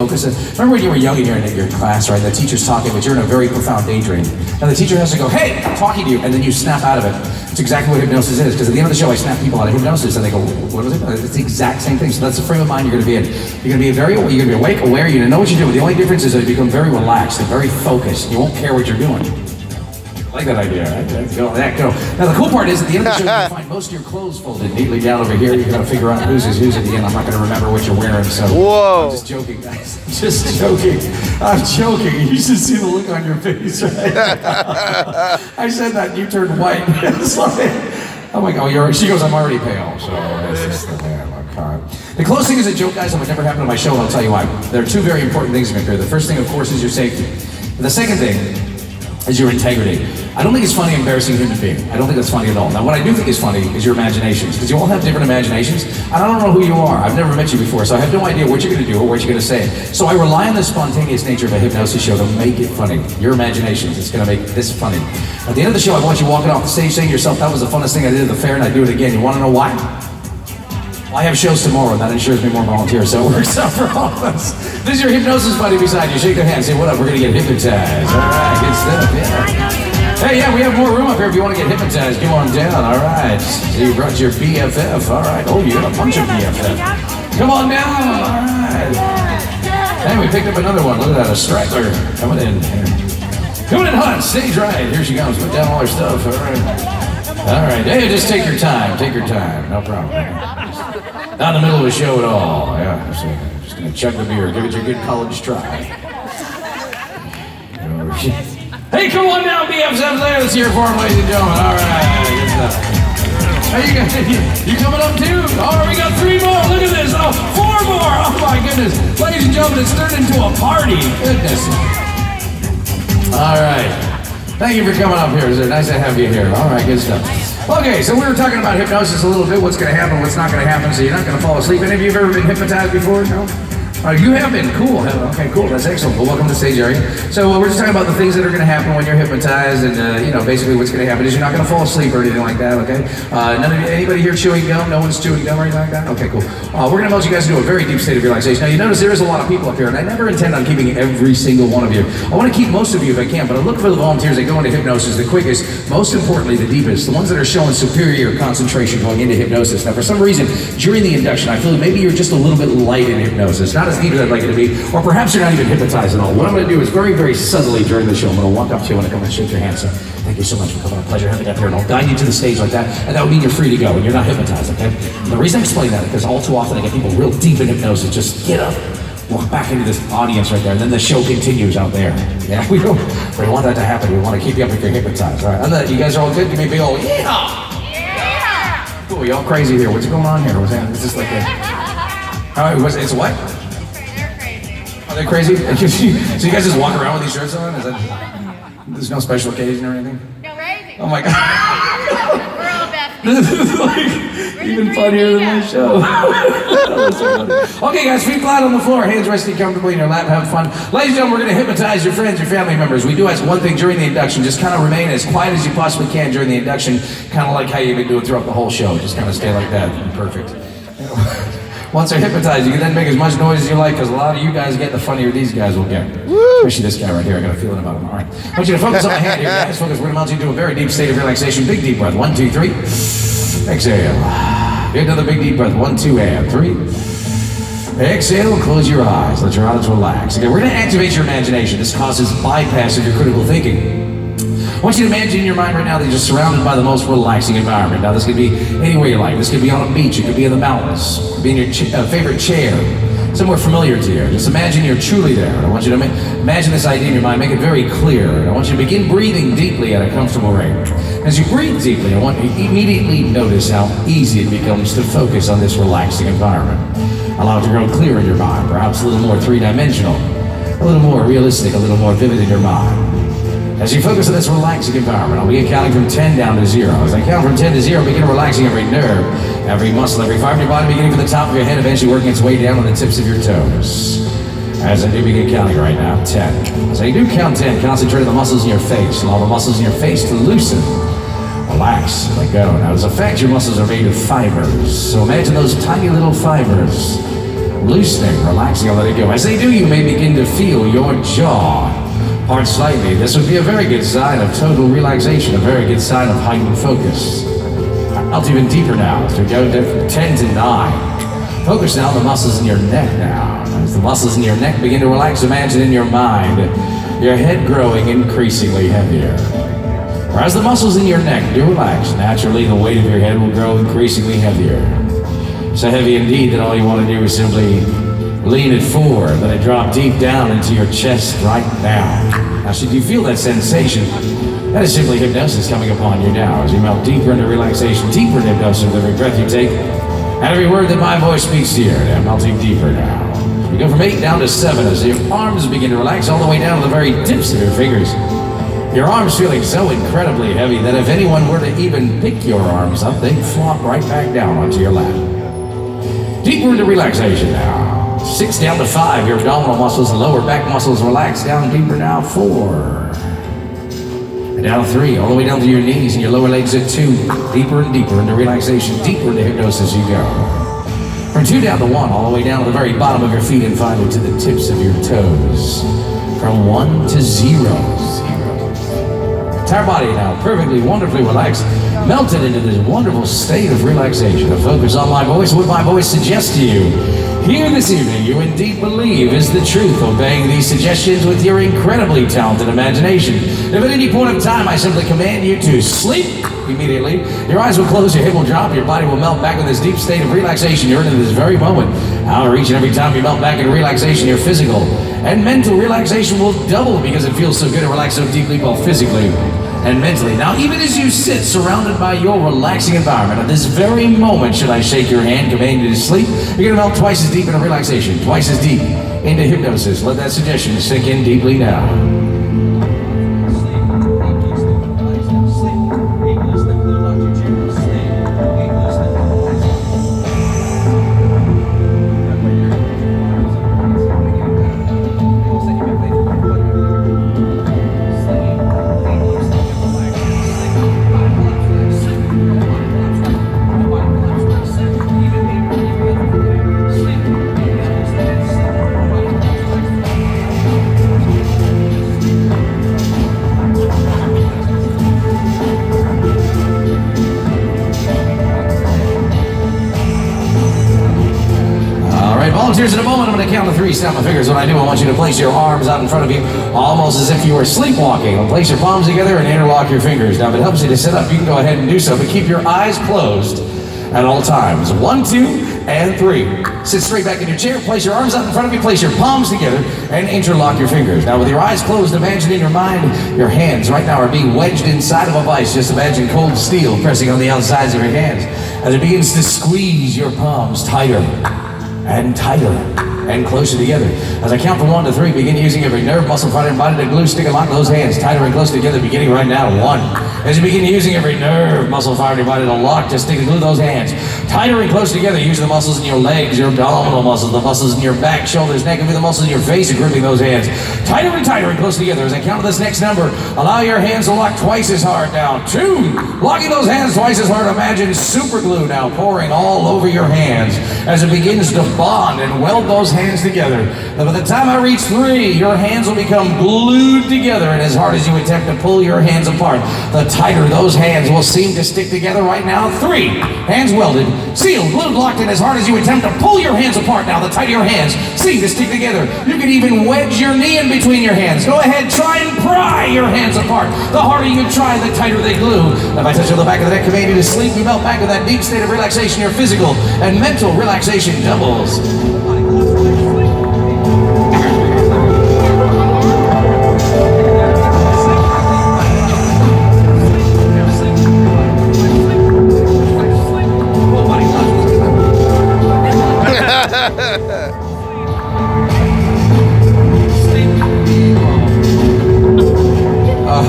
Because remember when you were young and you're in your class, right? The teacher's talking, but you're in a very profound daydream. And the teacher has to go, "Hey, I'm talking to you," and then you snap out of it. It's exactly what hypnosis is. Because at the end of the show, I snap people out of hypnosis, and they go, "What was it?" It's the exact same thing. So that's the frame of mind you're going to be in. You're going to be awake, aware. You're going to know what you're doing. The only difference is that you become very relaxed and very focused. You won't care what you're doing. I like that idea, right? Let's go, go. Now the cool part is at the end of the show, you can find most of your clothes folded neatly down over here. You got to figure out whose is whose at the end. I'm not going to remember what you're wearing, so. Whoa! I'm just joking, guys. Just joking. I'm joking. You should see the look on your face, right? I said that, and you turned white. It's like, oh my God, she goes, "I'm already pale." So that's the damn. Okay. The close thing is a joke, guys, that would never happen on my show, and I'll tell you why. There are two very important things to make clear. The first thing, of course, is your safety. And the second thing is your integrity. I don't think it's funny embarrassing a human being. I don't think that's funny at all. Now, what I do think is funny is your imaginations, because you all have different imaginations, and I don't know who you are. I've never met you before, so I have no idea what you're going to do or what you're going to say. So I rely on the spontaneous nature of a hypnosis show to make it funny. Your imaginations, it's going to make this funny. At the end of the show, I want you walking off the stage saying to yourself, "That was the funnest thing I did at the fair, and I'd do it again." You want to know why? Well, I have shows tomorrow, and that ensures me more volunteers, so it works out for all of us. This is your hypnosis buddy beside you. Shake their hand, say, "What up?" We're going to get hypnotized. All right, good stuff, yeah. Hey, yeah, we have more room up here if you want to get hypnotized. Come on down, all right. So you brought your BFF, all right. Oh, you got a bunch of BFF. Come on down, all right. Hey, we picked up another one. Look at that, a straggler coming in here. Coming in hot, stage right. Here she comes, put down all her stuff, all right. All right, hey, just take your time, no problem. Not in the middle of a show at all, yeah. So just gonna chug the beer, give it your good college try. Hey, come on down, BFFs there. Let's hear it for them, ladies and gentlemen. All right, good stuff. Hey, you coming up too? All right, we got 3 more. Look at this. Oh, 4 more. Oh my goodness, ladies and gentlemen, it's turned into a party. Goodness. All right. Thank you for coming up here, sir. Nice to have you here. All right, good stuff. Okay, so we were talking about hypnosis a little bit. What's going to happen, what's not going to happen, so you're not going to fall asleep. Any of you have ever been hypnotized before? No? You have been. Cool. Okay, cool. That's excellent. Well, welcome to the stage, Ari. So we're just talking about the things that are going to happen when you're hypnotized, and basically what's going to happen is you're not going to fall asleep or anything like that. Okay. Anybody here chewing gum? No one's chewing gum or anything like that. Okay, cool. We're going to melt you guys into a very deep state of relaxation. Now you notice there is a lot of people up here, and I never intend on keeping every single one of you. I want to keep most of you if I can, but I look for the volunteers that go into hypnosis the quickest, most importantly the deepest, the ones that are showing superior concentration going into hypnosis. Now, for some reason during the induction, I feel like maybe you're just a little bit light in hypnosis, not as deep as I'd like it to be. Or perhaps you're not even hypnotized at all. What I'm going to do is very, very subtly during the show, I'm going to walk up to you and I'm going to shake your hand. So thank you so much for coming. Pleasure having you up here. And I'll guide you to the stage like that. And that would mean you're free to go and you're not hypnotized, okay? And the reason I explain that is because all too often I get people real deep in hypnosis. Just get up, walk back into this audience right there, and then the show continues out there. Yeah, we don't want that to happen. We want to keep you up if you're hypnotized. All right, you guys are all good? Give me a big old yeah! Yeah! Cool, y'all crazy here. What's going on here? Is this like a... All right, it's what? Are they crazy? So you guys just walk around with these shirts on? There's no special occasion or anything? No, crazy. Oh my God. We're all besties. This is like even funnier than my show. Okay guys, feet flat on the floor, hands resting comfortably in your lap, have fun. Ladies and gentlemen, we're going to hypnotize your friends, your family members. We do ask one thing during the induction, just kind of remain as quiet as you possibly can during the induction, kind of like how you've been doing throughout the whole show. Just kind of stay like that. Perfect. Once they're hypnotized, you can then make as much noise as you like, because a lot of you guys get, the funnier these guys will get. Woo! Especially this guy right here. I got a feeling about him. All right. I want you to focus on my hand here, guys. Focus. We're going to mount you into a very deep state of relaxation. Big deep breath. 1, 2, 3. Exhale. Get another big deep breath. 1, 2, and 3. Exhale. Close your eyes. Let your eyes relax. Okay, we're going to activate your imagination. This causes bypass of your critical thinking. I want you to imagine in your mind right now that you're just surrounded by the most relaxing environment. Now, this could be anywhere you like. This could be on a beach. It could be in the mountains. It could be in your favorite chair, somewhere familiar to you. Just imagine you're truly there. I want you to imagine this idea in your mind. Make it very clear. I want you to begin breathing deeply at a comfortable rate. As you breathe deeply, I want you to immediately notice how easy it becomes to focus on this relaxing environment. Allow it to grow clear in your mind, perhaps a little more three-dimensional, a little more realistic, a little more vivid in your mind. As you focus on this relaxing environment, I'll begin counting from 10 down to 0. As I count from 10 to 0, begin relaxing every nerve, every muscle, every fiber of your body, beginning from the top of your head, eventually working its way down on the tips of your toes. As I do begin counting right now, 10. As I do count 10, concentrate on the muscles in your face. Allow the muscles in your face to loosen. Relax, let go. Now, as a fact, your muscles are made of fibers. So imagine those tiny little fibers loosening, relaxing, and letting go. As they do, you may begin to feel your jaw part slightly. This would be a very good sign of total relaxation, a very good sign of heightened focus. I'll do even deeper now as we go to 10 to 9. Focus now on the muscles in your neck now. As the muscles in your neck begin to relax, imagine in your mind your head growing increasingly heavier. Or as the muscles in your neck do relax, naturally the weight of your head will grow increasingly heavier. So heavy indeed that all you want to do is simply lean it forward, let it drop deep down into your chest right now. Now, should you feel that sensation, that is simply hypnosis coming upon you now as you melt deeper into relaxation, deeper into hypnosis with every breath you take, and every word that my voice speaks to you. I'm melting deeper now. We go from 8 down to 7 as your arms begin to relax all the way down to the very tips of your fingers. Your arms feeling so incredibly heavy that if anyone were to even pick your arms up, they'd flop right back down onto your lap. Deeper into relaxation now. 6 down to 5, your abdominal muscles and lower back muscles relax down deeper now. 4. And down 3, all the way down to your knees and your lower legs at 2. Deeper and deeper into relaxation, deeper into hypnosis you go. From 2 down to 1, all the way down to the very bottom of your feet and finally to the tips of your toes. From 1 to 0. Entire body now perfectly, wonderfully relaxed, melted into this wonderful state of relaxation. A focus on my voice, what my voice suggests to you. Here this evening, you indeed believe is the truth, obeying these suggestions with your incredibly talented imagination. If at any point of time I simply command you to sleep immediately, your eyes will close, your head will drop, your body will melt back in this deep state of relaxation you're in this very moment. However, each and every time you melt back into relaxation, your physical and mental relaxation will double because it feels so good to relax so deeply, both physically and mentally. Now, even as you sit surrounded by your relaxing environment, at this very moment, should I shake your hand, command you to sleep, you're gonna melt twice as deep into relaxation, twice as deep into hypnosis. Let that suggestion sink in deeply now. Volunteers in a moment, I'm going to count to 3, snap my fingers. When I do, I want you to place your arms out in front of you, almost as if you were sleepwalking. I'll place your palms together and interlock your fingers. Now, if it helps you to sit up, you can go ahead and do so, but keep your eyes closed at all times. 1, 2, and 3. Sit straight back in your chair, place your arms out in front of you, place your palms together, and interlock your fingers. Now, with your eyes closed, imagine in your mind, your hands right now are being wedged inside of a vice. Just imagine cold steel pressing on the outsides of your hands as it begins to squeeze your palms tighter and tighter and closer together. As I count from 1 to 3, begin using every nerve, muscle, fiber, and body to glue, stick, and lock those hands tighter and closer together, beginning right now. 1. As you begin using every nerve, muscle, fiber, and body to lock, just stick, and glue those hands tighter and closer together, using the muscles in your legs, your abdominal muscles, the muscles in your back, shoulders, neck, and the muscles in your face, and gripping those hands tighter and closer together. As I count to this next number, allow your hands to lock twice as hard now. 2. Locking those hands twice as hard, imagine super glue now pouring all over your hands as it begins to bond and weld those hands together. But by the time I reach 3, your hands will become glued together, and as hard as you attempt to pull your hands apart, the tighter those hands will seem to stick together right now. 3. Hands welded, sealed, glued, locked, and as hard as you attempt to pull your hands apart now, the tighter your hands seem to stick together. You can even wedge your knee in between your hands. Go ahead, try and pry your hands apart. The harder you try, the tighter they glue. If I touch on the back of the neck, command you to sleep, you melt back to that deep state of relaxation. Your physical and mental relaxation doubles.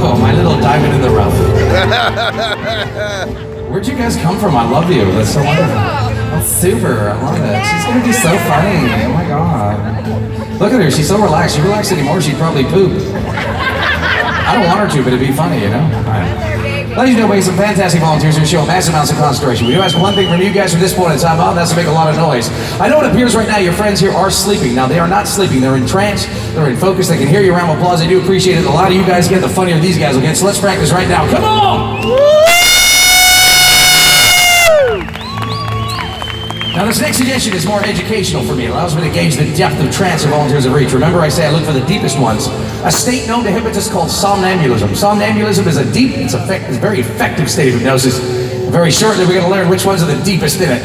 Oh, my little diamond in the rough. Where'd you guys come from? I love you. That's so wonderful. That's super. I love it. She's gonna be so funny. Oh my god. Look at her. She's so relaxed. She relaxed anymore, she'd probably poop. I don't want her to, but it'd be funny, you know? Ladies and gentlemen, we have some fantastic volunteers who show massive amounts of concentration. We do ask one thing from you guys from this point in time on, that's to make a lot of noise. I know it appears right now your friends here are sleeping. Now, they are not sleeping. They're in trance. They're in focus. They can hear you. Round of applause. I do appreciate it. The louder you guys get, the funnier these guys will get. So let's practice right now. Come on! Now, this next suggestion is more educational for me. It allows me to gauge the depth of trance your volunteers have reached. Remember, I say I look for the deepest ones. A state known to hypnotists called somnambulism. Somnambulism is a deep, it's a very effective state of hypnosis. Very shortly, we're going to learn which ones are the deepest in it.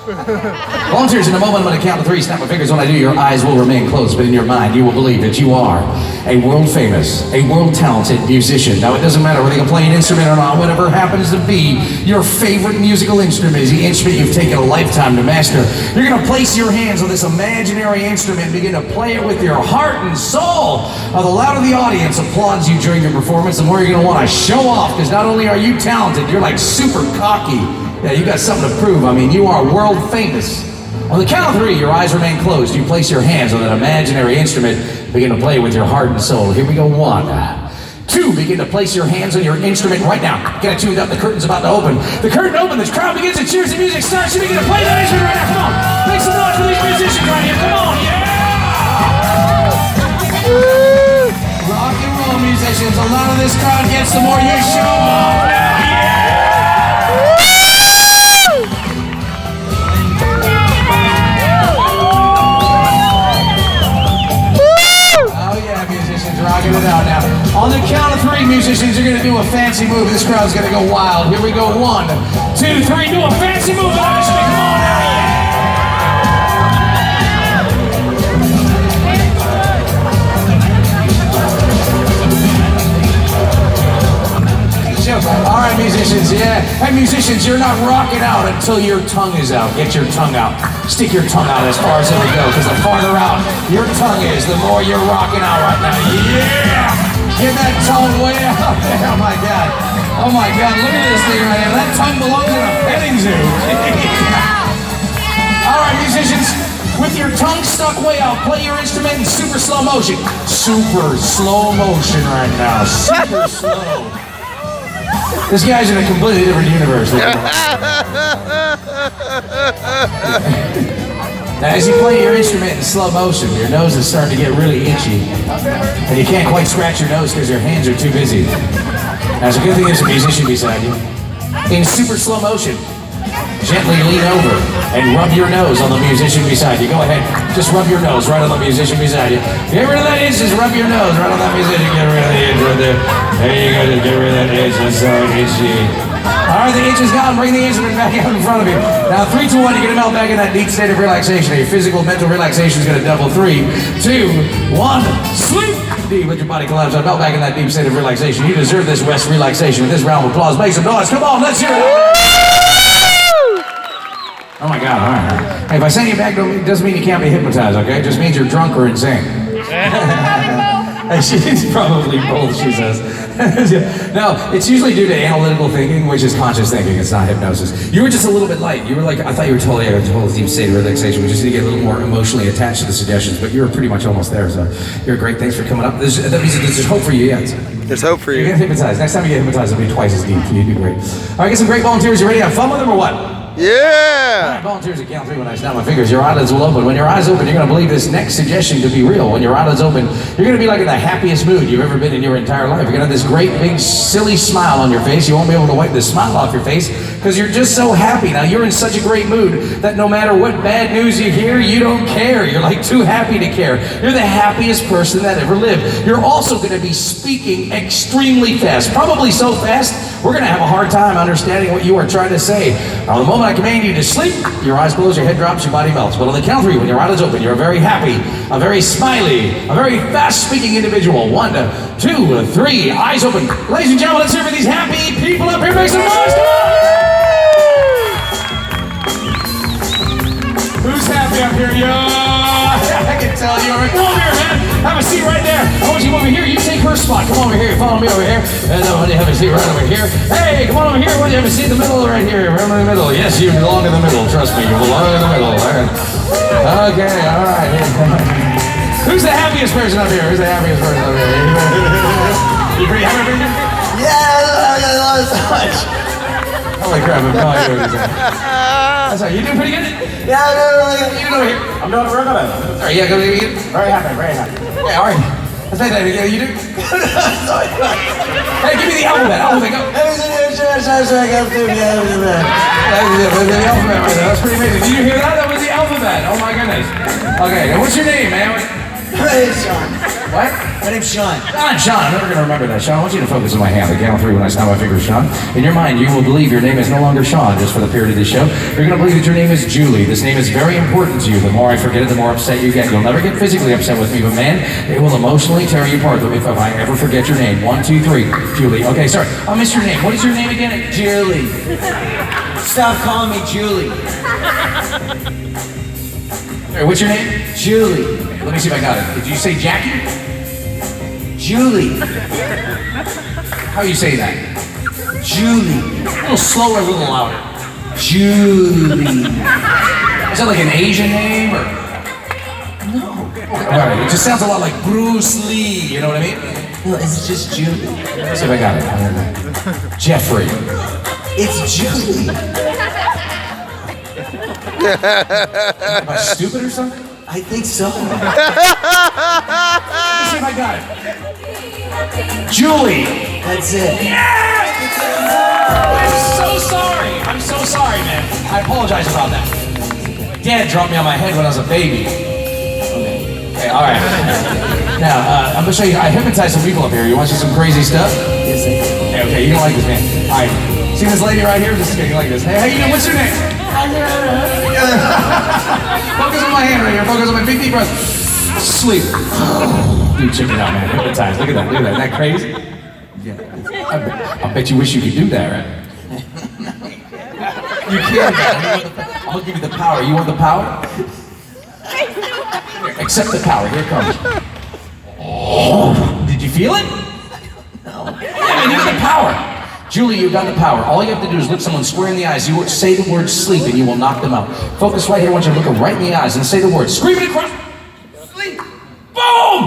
Volunteers, in a moment, I'm going to count to 3. Snap my fingers when I do. Your eyes will remain closed, but in your mind, you will believe that you are a world famous, a world talented musician. Now, it doesn't matter whether you can play an instrument or not, whatever happens to be your favorite musical instrument is the instrument you've taken a lifetime to master. You're going to place your hands on this imaginary instrument and begin to play it with your heart and soul. Now, the louder the audience applauds you during your performance, the more you're going to want to show off, because not only are you talented, you're like super cocky. Yeah, you got something to prove. I mean, you are world famous. On the count of 3, your eyes remain closed. You place your hands on that imaginary instrument, begin to play with your heart and soul. Here we go. 1, 2, begin to place your hands on your instrument right now. Get it tuned up. The curtain's about to open. The curtain opens. This crowd begins to cheers. The music starts. You begin to play that instrument right now. Come on. Make some noise for these musicians right here. Come on. Yeah. Rock and roll musicians. The louder this crowd gets, the more you show off. Yeah. Rocking it out now. On the count of 3, musicians, you're going to do a fancy move. This crowd's going to go wild. Here we go. 1, 2, 3. Do a fancy move. Come on now. All right, musicians, yeah. Hey, musicians, you're not rocking out until your tongue is out. Get your tongue out. Stick your tongue out as far as it'll go, because the farther out your tongue is, the more you're rocking out right now. Yeah! Get that tongue way out there. Oh, my God. Oh, my God. Look at this thing right here. That tongue belongs in a petting zoo. All right, musicians, with your tongue stuck way out, play your instrument in super slow motion. Super slow motion right now. Super slow. This guy's in a completely different universe. Now, as you play your instrument in slow motion, your nose is starting to get really itchy. And you can't quite scratch your nose because your hands are too busy. Now, it's a good thing there's a musician beside you. In super slow motion, gently lean over and rub your nose on the musician beside you. Go ahead, just rub your nose right on the musician beside you. Get rid of that itch, just rub your nose right on that musician. Get rid of the itch right there. There you go, just get rid of that itch. That's so itchy. All right, the itch is gone. Bring the instrument back out in front of you. Now, 3, 2, 1, you're going to melt back in that deep state of relaxation. Your physical, mental relaxation is going to double. 3, 2, 1, sleep. Deep, let your body collapse. Melt back in that deep state of relaxation. You deserve this rest relaxation with this round of applause. Make some noise. Come on, let's hear it. Oh my God, all right. Hey, if I send you back, it doesn't mean you can't be hypnotized, okay? It just means you're drunk or insane. She's probably both, she says. No, it's usually due to analytical thinking, which is conscious thinking. It's not hypnosis. You were just a little bit light. You were like, I thought you were totally in a total deep state of relaxation. We just need to get a little more emotionally attached to the suggestions, but you were pretty much almost there, so you're great. Thanks for coming up. That means there's hope for you yet. There's hope for you. You get hypnotized. Next time you get hypnotized, it'll be twice as deep. You do great. All right, get some great volunteers. You ready to have fun with them or what? Yeah! All right, volunteers at count 3 when I snap my fingers. Your eyelids will open. When your eyes open, you're going to believe this next suggestion to be real. When your eyelids open, you're going to be like in the happiest mood you've ever been in your entire life. You're going to have this great, big, silly smile on your face. You won't be able to wipe this smile off your face because you're just so happy. Now, you're in such a great mood that no matter what bad news you hear, you don't care. You're like too happy to care. You're the happiest person that ever lived. You're also going to be speaking extremely fast, probably so fast, we're going to have a hard time understanding what you are trying to say. Now, the moment I command you to sleep, your eyes close, your head drops, your body melts. But on the count of 3, when your eyelids open, you're a very happy, a very smiley, a very fast-speaking individual. 1, 2, 3, eyes open. Ladies and gentlemen, let's hear for these happy people up here. Make some noise. Come on! Who's happy up here, yo? I can tell you. Come over here, man. Have a seat right there. I want you to come over here. You take her spot. Come over here. Follow me over here. And I want you to have a seat right over here. Hey, come on over here. I want you to have a seat in the middle right here. Right in the middle. Yes, you belong in the middle. Trust me, you belong in the middle. All right. Okay, all right. Who's the happiest person up here? Who's the happiest person up here? You pretty happy with it? Yeah, I love it so much. Holy crap, I'm not doing this. That's right, you doing pretty good? Yeah, I'm doing really good. You doing here? I'm doing real good. All right, yeah, go get it. Very happy, very happy. Yeah, all right. Let's say that again. You do? Hey, give me the alphabet. Alphabet, go. Yeah, the alphabet right there. That's pretty amazing. Did you hear that? That was the alphabet. Oh my goodness. Okay, now what's your name, man? My name's Sean. What? My name's Sean. Sean, I'm never going to remember that. Sean, I want you to focus on my hand. I count 3 when I snap my fingers, Sean. In your mind, you will believe your name is no longer Sean just for the period of this show. You're going to believe that your name is Julie. This name is very important to you. The more I forget it, the more upset you get. You'll never get physically upset with me, but man, it will emotionally tear you apart if I ever forget your name. 1, 2, 3, Julie. Okay, sorry. I missed your name. What is your name again? Julie. Stop calling me Julie. All right, what's your name? Julie. Let me see if I got it. Did you say Jackie? Julie. How do you say that? Julie. A little slower, a little louder. Julie. Is that like an Asian name or? No. All right, it just sounds a lot like Bruce Lee. You know what I mean? No, it's just Julie. Let's see if I got it. Jeffrey. It's Julie. Am I stupid or something? I think so. Let's see if I got it. Julie. That's it. I'm so sorry. I'm so sorry, man. I apologize about that. Dad dropped me on my head when I was a baby. Okay, all right. Now, I'm gonna show you. I hypnotized some people up here. You want to see some crazy stuff? Yes, I do. Okay, you don't like this, man. All right. See this lady right here? This is getting like this. Hey, how you doing? What's your name? Focus on my hand right here. Focus on my big deep breath. Sleep. Dude, check it out, man. Hypnotized. Look at that. Look at that. Isn't that crazy? Yeah. I bet you wish you could do that, right? You can't. I'll give you the power. You want the power? Here, accept the power. Here it comes. Oh, did you feel it? No. Yeah, man, you got the power. Julie, you got the power. All you have to do is look someone square in the eyes. You say the word sleep and you will knock them out. Focus right here. I want you to look them right in the eyes and say the word. Scream it across. Sleep. Boom!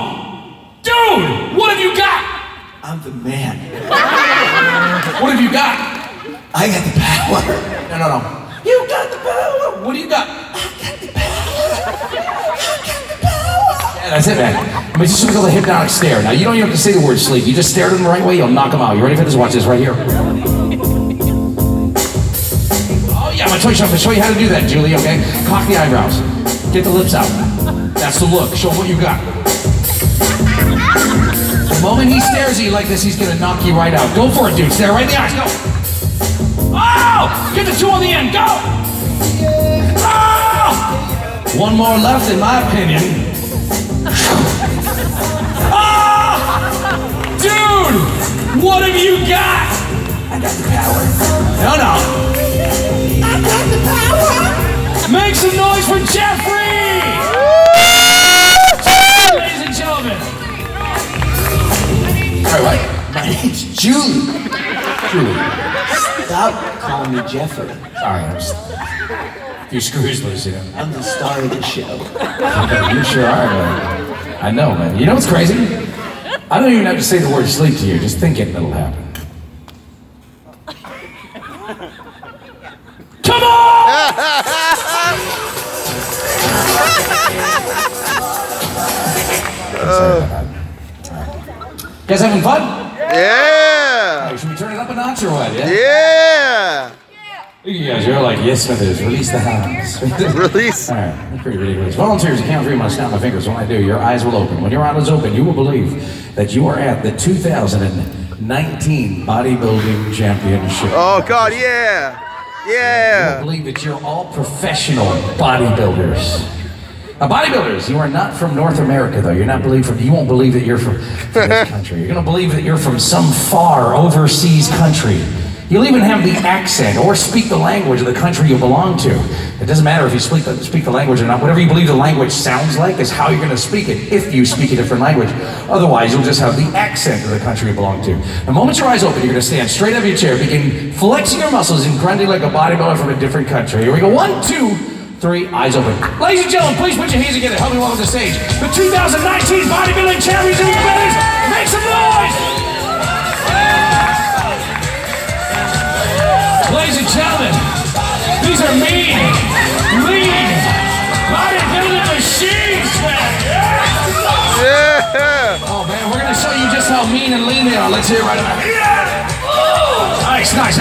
Dude, what have you got? I'm the man. What have you got? I got the power. No. You got the power. What do you got? I got the power. I got the power. Yeah, that's it, man. I mean, just called a hypnotic stare. Now, you don't even have to say the word sleep. You just stare at them the right way, you'll knock them out. You ready for this? Watch this right here. Oh, yeah, I'm going to show you how to do that, Julie, okay? Cock the eyebrows. Get the lips out. That's the look. Show him what you got. The moment he stares at you like this, he's going to knock you right out. Go for it, dude. Stare right in the eyes. Go. Oh! Get the 2 on the end. Go! Oh! One more left, in my opinion. Oh! Dude! What have you got? I got the power. No. I got the power. Make some noise for Jeffrey! Ladies and gentlemen. All right, what? My name's Julie. Julie. Stop calling me Jeffrey. Sorry, I'm just... A few screws loose, you know. I'm the star of the show. You sure are, man. I know, man. You know what's crazy? I don't even have to say the word sleep to you. Just think it and it'll happen. Come on! You guys having fun? Yeah! Should we turn it up a notch or what? Yeah! You guys, you're like, yes, Smithers, release the hounds. Release. All right, that's pretty ridiculous. Volunteers, I count 3, I'm gonna snap my fingers. When I do, your eyes will open. When your eyes open, you will believe that you are at the 2019 Bodybuilding Championship. Oh, God, yeah! You will Yeah! believe that you're all professional bodybuilders. Now, bodybuilders, you are not from North America, though. You won't believe that you're from this country. You're gonna believe that you're from some far overseas country. You'll even have the accent or speak the language of the country you belong to. It doesn't matter if you speak the language or not. Whatever you believe the language sounds like is how you're gonna speak it, if you speak a different language. Otherwise, you'll just have the accent of the country you belong to. The moment your eyes open, you're gonna stand straight up your chair, begin flexing your muscles and grunting like a bodybuilder from a different country. Here we go, 1, 2, 3, eyes open. Ladies and gentlemen, please put your hands together. Help me welcome to the stage the 2019 Bodybuilding Champions of Make some noise! Ladies and gentlemen, these are mean, lean, bodybuilding machines, man. Yeah. Oh man, we're gonna show you just how mean and lean they are. Let's hear it right about here. Nice, nice.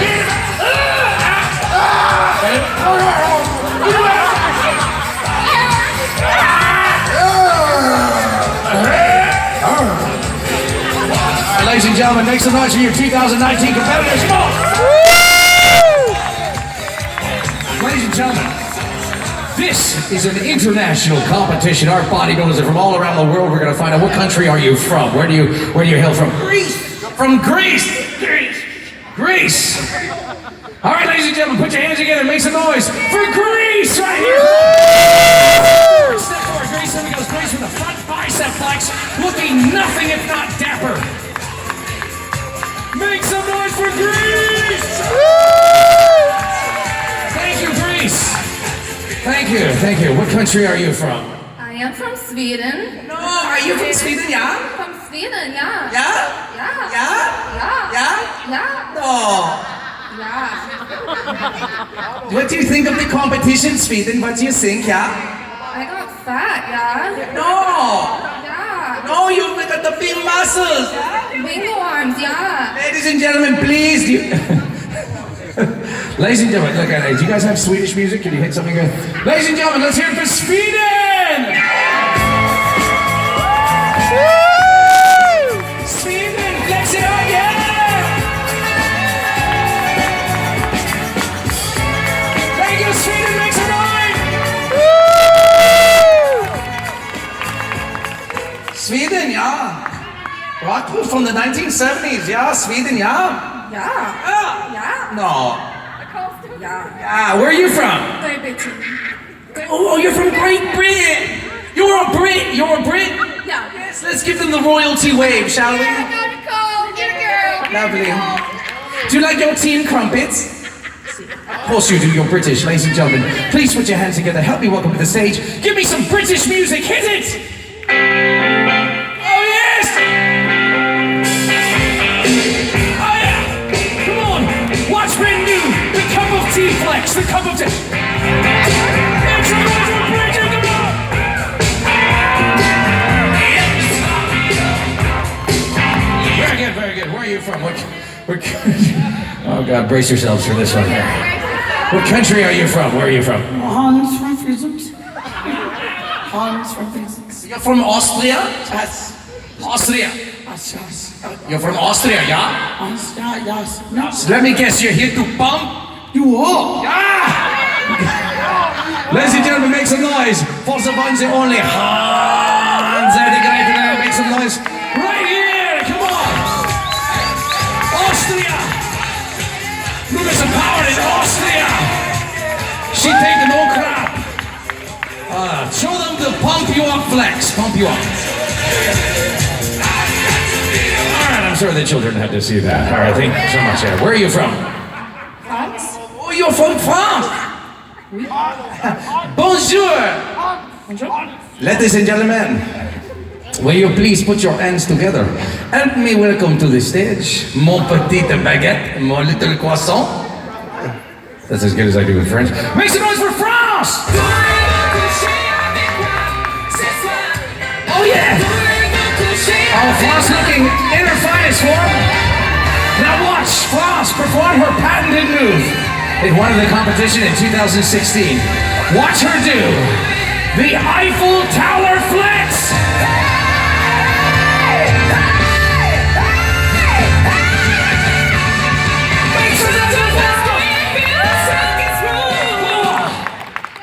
Ladies and gentlemen, make some noise for your 2019 competitors. Come on! Ladies and gentlemen, this is an international competition. Our bodybuilders are from all around the world. We're going to find out what country are you from? Where do you hail from? Greece. From Greece. Greece. All right, ladies and gentlemen, put your hands together and make some noise for Greece right here. Step forward, Greece. There we go. Greece with the front bicep flex, looking nothing if not dapper. Make some noise for Greece! Thank you, Greece. Thank you, thank you. What country are you from? I am from Sweden. No, are you from Sweden, yeah? From Sweden, yeah. Yeah? Yeah. Yeah? Yeah. Yeah? Yeah. No. Yeah. What do you think of the competition, Sweden? What do you think, yeah? I got fat, yeah. No. Yeah. No, you've got the big muscles. Bingo arms, yeah. Ladies and gentlemen, please. Ladies and gentlemen, look at it. Do you guys have Swedish music? Can you hit something good? Ladies and gentlemen, let's hear it for Sweden! Sweden, flex it up, yeah! Thank you, Sweden, make some noise! Sweden, yeah. Rock group from the 1970s, yeah. Sweden, yeah. Yeah. Yeah. Yeah. No. Yeah. Yeah, where are you from? Great Britain. Oh, you're from Great Britain. You're a Brit. You're a Brit. Yeah. Yes, let's give them the royalty wave, shall we? Yeah, gotta go. Get a girl. Lovely. Do you like your team crumpets? Of course you do, you're British, ladies and gentlemen. Please put your hands together, help me welcome to the stage. Give me some British music, hit it! Oh yes! Oh yeah! Come on, watch brand new, the cup of tea flex, the cup of tea. Make some noise for Bridget, come on! Very good, very good. Where are you from? Oh God, brace yourselves for this one here. What country are you from? Where are you from? Hans from Friesland. Hans from Friesland. You're from Austria? Yes. Austria. Yes, yes. You're from Austria, yeah? Hans, yeah, yes. Yes. Let me guess, you're here to pump? You are. Yeah! Ladies and gentlemen, make some noise for the ones and only Hans. Make some noise right here. Come on. Austria. Look at some power in Austria. She taking no crap. Show them the pump you up flex. Pump you up. All right, I'm sorry the children had to see that. All right, thank you so much. Where are you from? France. Oh, you're from France. Bonjour. Ladies and gentlemen, will you please put your hands together? Help me welcome to the stage, mon petit baguette, mon little croissant. That's as good as I do in French. Make some noise for France! Oh yeah! Oh, France looking in her finest form. Now watch France perform her patented move. It won the competition in 2016. Watch her do the Eiffel Tower flex.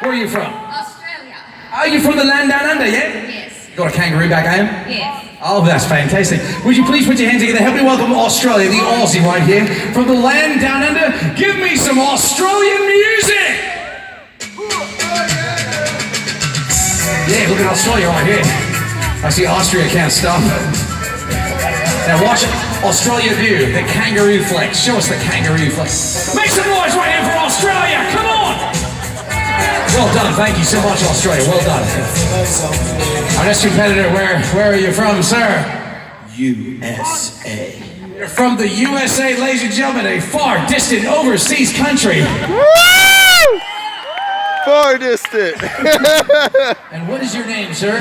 Where are you from? Australia. Are you from the land down under, yeah? Yes. You got a kangaroo back home? Yes. Oh, that's fantastic. Would you please put your hands together? Help me welcome Australia, the Aussie right here. From the land down under, give me some Australian music! Yeah, look at Australia right here. I see Austria can't stop. Now watch Australia do the kangaroo flex. Show us the kangaroo flex. Make some noise right here for Australia, come on! Well done, thank you so much, Australia, well done. Our next competitor, where are you from, sir? USA. You're from the USA, ladies and gentlemen, a far distant overseas country. Woo! Far distant. And what is your name, sir?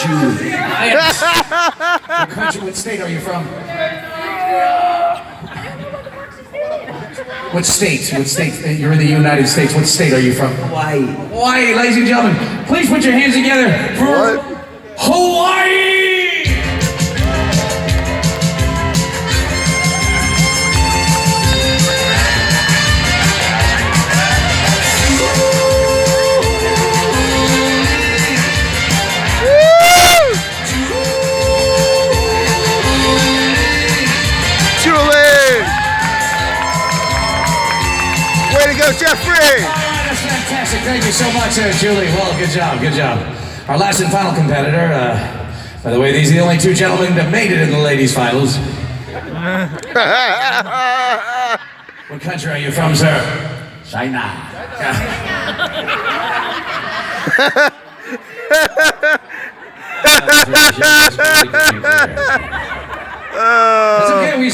Julie. Yes. What country, what state are you from? What state? What state? You're in the United States. What state are you from? Hawaii. Hawaii, ladies and gentlemen. Please put your hands together for Hawaii! Way to go, Jeffrey! That's fantastic. Thank you so much, Julie. Well, good job, good job. Our last and final competitor, by the way, these are the only two gentlemen that made it in the ladies' finals. What country are you from, sir? China. It's okay, we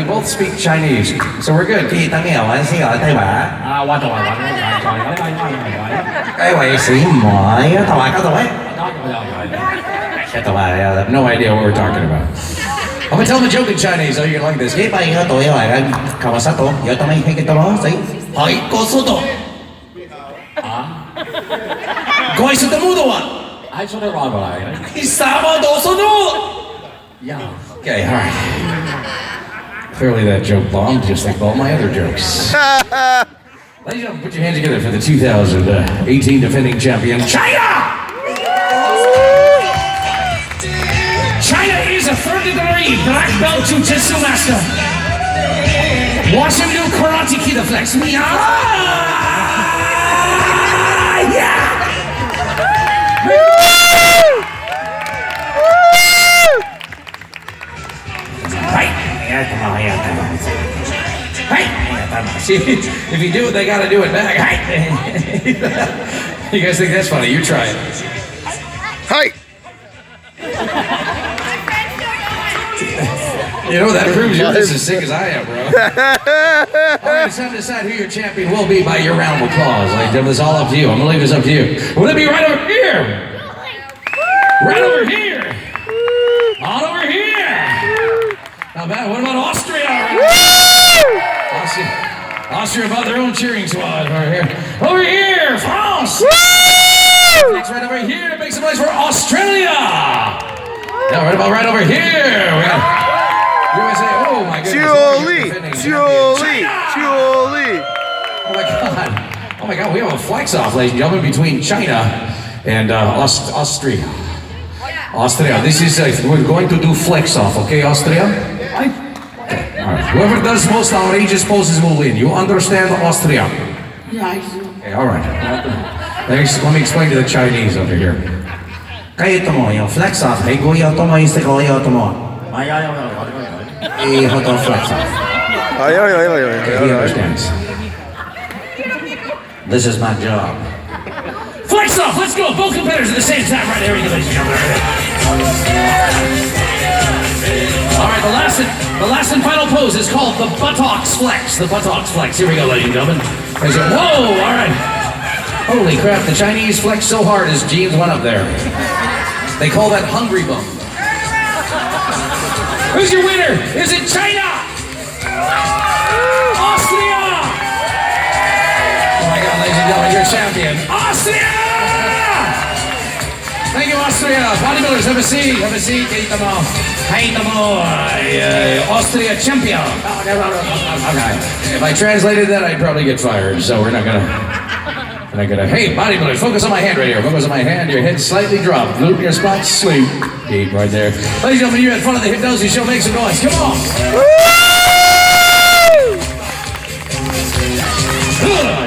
both speak Chinese, so we're good. I have no idea what we're talking about. I'm gonna tell them a joke in Chinese, so you're gonna like this. Okay, all right. Clearly that joke bombed, just like all my other jokes. Ladies and gentlemen, put your hands together for the 2018 defending champion, China! China is a third-degree black belt jiu-jitsu master. Watch him do karate kid flex. See, if you do it, they gotta do it back. You guys think that's funny? You try it. Hi! You know, that proves you're just as sick as I am, bro. All right, it's time to decide who your champion will be by your round of applause. Ladies and gentlemen, it's all up to you. I'm gonna leave this up to you. Will it be right over here? Right over here. On over here. Not bad. What about Austria? Austria about their own cheering squad over here. Over here, France. Next, right over here. Make some noise for Australia. Now, right about right over here. We got USA. Oh my goodness. Julie. Oh my God. We have a flex-off, ladies and gentlemen, between China and Austria. Austria. This is we're going to do flex-off, okay, Austria? All right. Whoever does most outrageous poses will win. You understand, Austria? Yeah, I do. Okay, all right. Let me explain to the Chinese over here. Flex off. Hey, go yo tomo is the go yo tomo. Hey, hot dog flex off. Okay, he understands. This is my job. Flex off. Let's go. Both competitors at the same time, right here, ladies and gentlemen. All right, the last and final pose is called the buttocks flex. The buttocks flex. Here we go, ladies and gentlemen. Whoa! All right. Holy crap! The Chinese flex so hard his jeans went up there. They call that hungry bum. Who's your winner? Is it China? Austria! Oh my God, ladies and gentlemen, your champion, Austria! Thank you, Austria. Bodybuilders, have a seat. Have a seat. Austria champion. Okay. If I translated that, I'd probably get fired. So we're not gonna. Hey, bodybuilders, focus on my hand right here. Focus on my hand. Your head slightly dropped. Loop your spot. Sleep. Deep right there. Ladies and gentlemen, you had fun of the hypnosis show. Make some noise. Come on.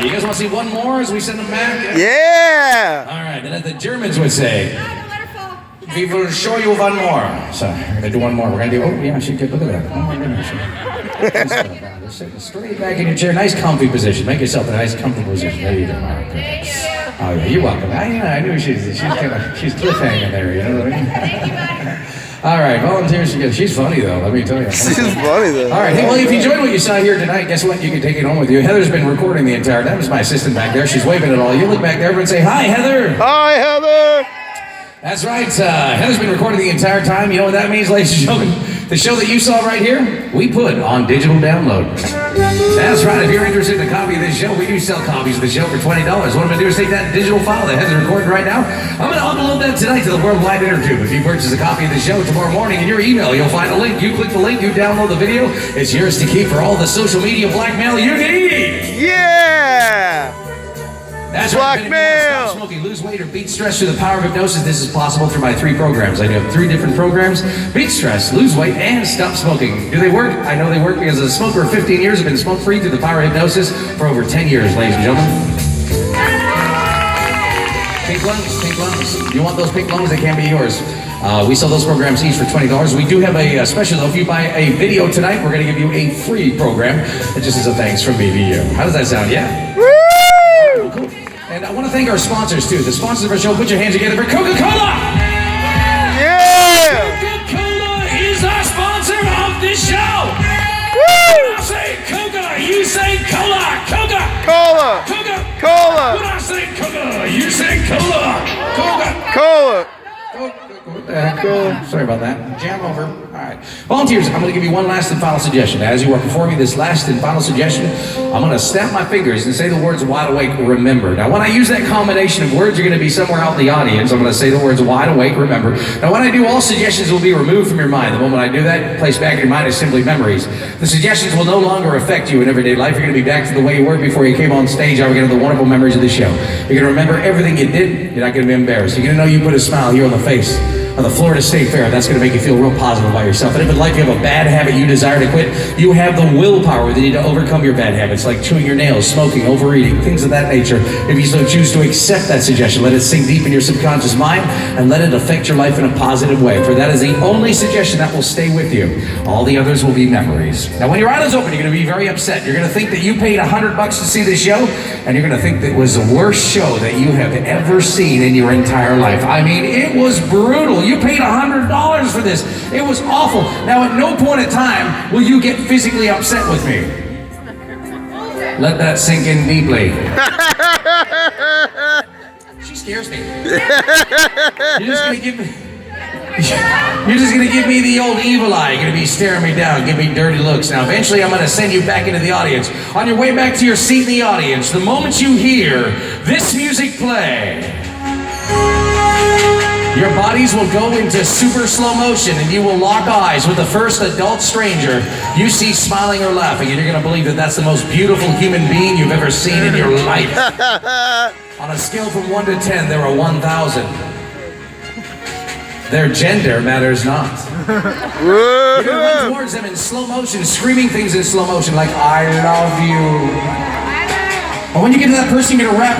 You guys want to see one more as we send them back? Yeah! All right, and as the Germans would say, we will show you one more. So, we're going to do one more. We're going to do, oh yeah, she could, look at that. Oh my goodness. Sit straight back in your chair. Nice comfy position. Make yourself a nice comfortable position. There you go. All right, good. Oh yeah, you're welcome. I knew she's cliffhanging there, you know what I mean? All right, volunteers. She's funny though. Let me tell you. She's funny though. All right. Hey, well, if you enjoyed what you saw here tonight, guess what? You can take it home with you. Heather's been recording the entire time. That was my assistant back there. She's waving at all. You look back there and say, "Hi, Heather." Hi, Heather. That's right. Heather's been recording the entire time. You know what that means, ladies and gentlemen? The show that you saw right here, we put on digital download. That's right. If you're interested in a copy of this show, we do sell copies of the show for $20. What I'm going to do is take that digital file that Heather's recording right now. I'm going to upload that tonight to the worldwide intertube. If you purchase a copy of the show tomorrow morning in your email, you'll find a link. You click the link, you download the video. It's yours to keep for all the social media blackmail you need. Yeah. That's Blackmail. Right. Stop smoking, lose weight, or beat stress through the power of hypnosis. This is possible through my 3 programs. I do have 3 different programs: beat stress, lose weight, and stop smoking. Do they work? I know they work because as a smoker of 15 years, I've been smoke-free through the power of hypnosis for over 10 years, ladies and gentlemen. Pink lungs, pink lungs. You want those pink lungs? They can be yours. We sell those programs each for $20. We do have a special though. If you buy a video tonight, we're going to give you a free program. It just is a thanks from me to you. How does that sound? Yeah? Woo! Cool. And I want to thank our sponsors too. The sponsors of our show, put your hands together for Coca-Cola! Yeah! Coca-Cola is our sponsor of this show! Woo! When I say Coca, you say Cola! Coca! Cola! Coca! Cola! When I say Coca, you say Cola! Coca! Cola! What the heck? Sorry about that. Jam over. All right. Volunteers, I'm going to give you one last and final suggestion. As you are performing this last and final suggestion, I'm going to snap my fingers and say the words wide awake, remember. Now, when I use that combination of words, you're going to be somewhere out in the audience. I'm going to say the words wide awake, remember. Now, when I do, all suggestions will be removed from your mind. The moment I do that, placed back in your mind is simply memories. The suggestions will no longer affect you in everyday life. You're going to be back to the way you were before you came on stage. You're going to have the wonderful memories of the show. You're going to remember everything you did. You're not going to be embarrassed. You're going to know you put a smile here on the face of the Florida State Fair. That's going to make you feel real positive about yourself. And if in life you have a bad habit you desire to quit, you have the willpower that you need to overcome your bad habits, like chewing your nails, smoking, overeating, things of that nature. If you so choose to accept that suggestion, let it sink deep in your subconscious mind and let it affect your life in a positive way. For that is the only suggestion that will stay with you. All the others will be memories. Now, when your eyes open, you're going to be very upset. You're going to think that you paid $100 to see this show, and you're going to think that it was the worst show that you have ever seen in your entire life. I mean, it was brutal. You paid $100 for this. It was awful. Now, at no point in time will you get physically upset with me. Let that sink in deeply. She scares me. You're just gonna give me the old evil eye. You're gonna be staring me down, give me dirty looks. Now, eventually, I'm gonna send you back into the audience. On your way back to your seat in the audience, the moment you hear this music play, your bodies will go into super slow motion and you will lock eyes with the first adult stranger you see smiling or laughing, and you're going to believe that that's the most beautiful human being you've ever seen in your life. On a scale from 1 to 10, there are 1,000. Their gender matters not. You're going to run towards them in slow motion, screaming things in slow motion like, I love you. And when you get to that person, you're going to wrap